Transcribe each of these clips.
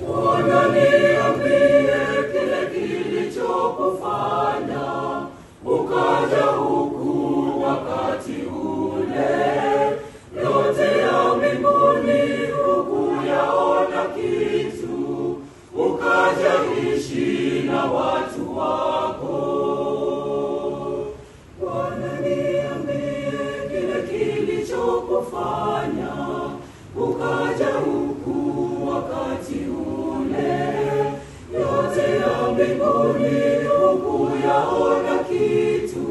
Bwana niambie kile kilichokufanya ukaja huku wakati ule. Yote ya mbinguni hukuyaona kitu, ukaja ishi na watu wako. Bwana niambie kile kilichokufanya ukaja huku wakati ule. Yote ya mbinguni hukuyaona kitu,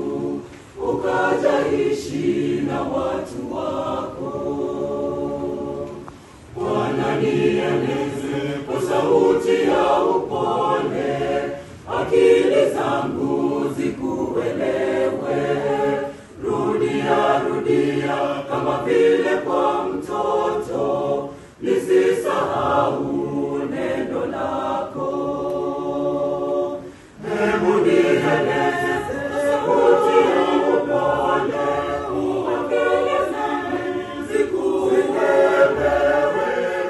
ukaja ishi na watu wako. Bwana nieleze kwa sauti ya upole, akili zangu zikuelewe. Rudia, rudia kama vile kwa mtoto, nisisahau neno lako. Hebu nieleze sauti ya upole, akili zangu zikuelewe.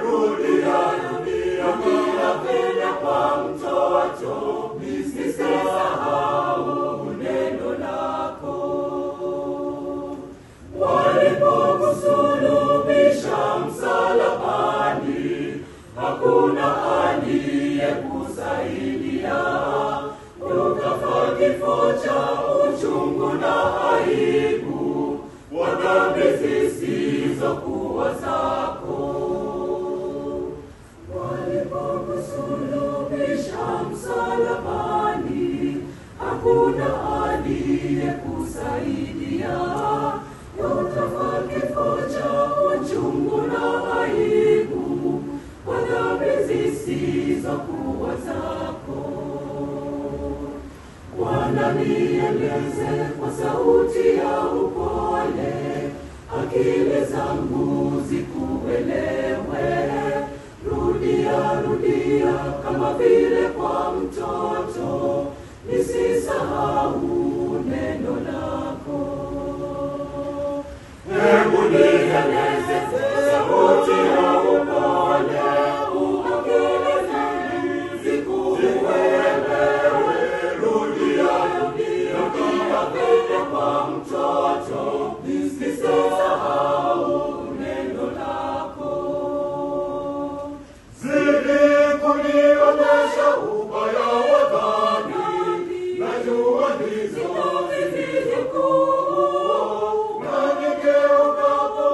Rudia, rudia kama vile kwa mtoto, nisisahau neno lako. Walipokusulubisha msalabani, hakuna aliyekusaidia. Ukafa kifo cha uchungu na aibu, wa dhambi zisizokuwa zako. Walipokusulubisha msalabani, hakuna aliyekusaidia. Ukafa kifo cha uchungu na aibu, wa dhambi zisizokuwa zako. Bwana nieleze kwa sauti ya upole, akili zangu zikuelewe. Rudia, rudia kama vile kwa mtoto, nisisahau neno lako. Hebu nieleze sauti ya upole, akili zangu zikuelewe. Rudia, rudia kama vile kwa mtoto, nisisahau neno lako. Zidi kunionyesha ubaya wa dhambi, najua ndizo zilizokuu. Na nigeukapo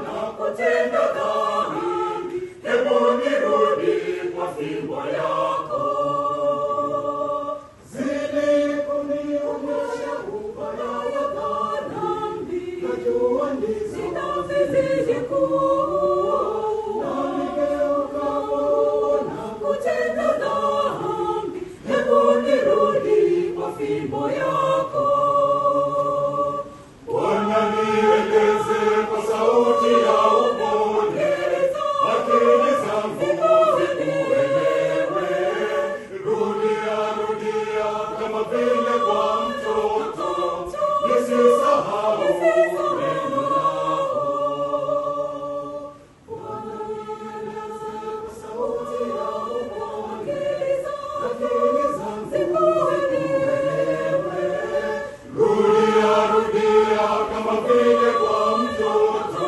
na kutenda dhambi, hebu nirudi kwa fimbo yako. Zidi kunionyesha ubaya wa dhambi, najua ndizo zilizokuu. Na nigeukapo na kutenda dhambi, hebu nirudi kwa fimbo yako. Bwana nieleze kwa sauti ya upole, akili zangu zikuelewe. Rudia, rudia kama vile kwa mtoto, nisisahau neno lako. Bwana nieleze kwa sauti ya upole, akili zangu zikuelewe. Rudia, rudia kama vile kwa mtoto,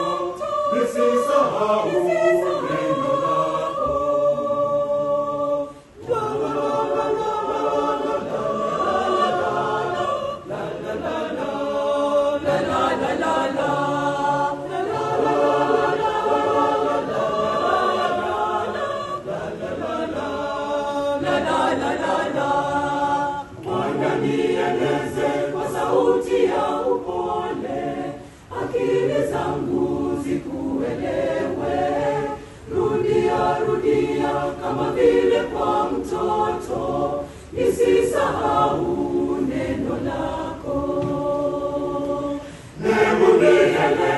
nisisahau neno lako. La la la la la la la la la la la la la la. Bwana nieleze kwa sauti ya upole, akili zangu zikuelewe. Rudia, rudia kama vile kwa mtoto, nisisahau neno lako. Hebu nieleze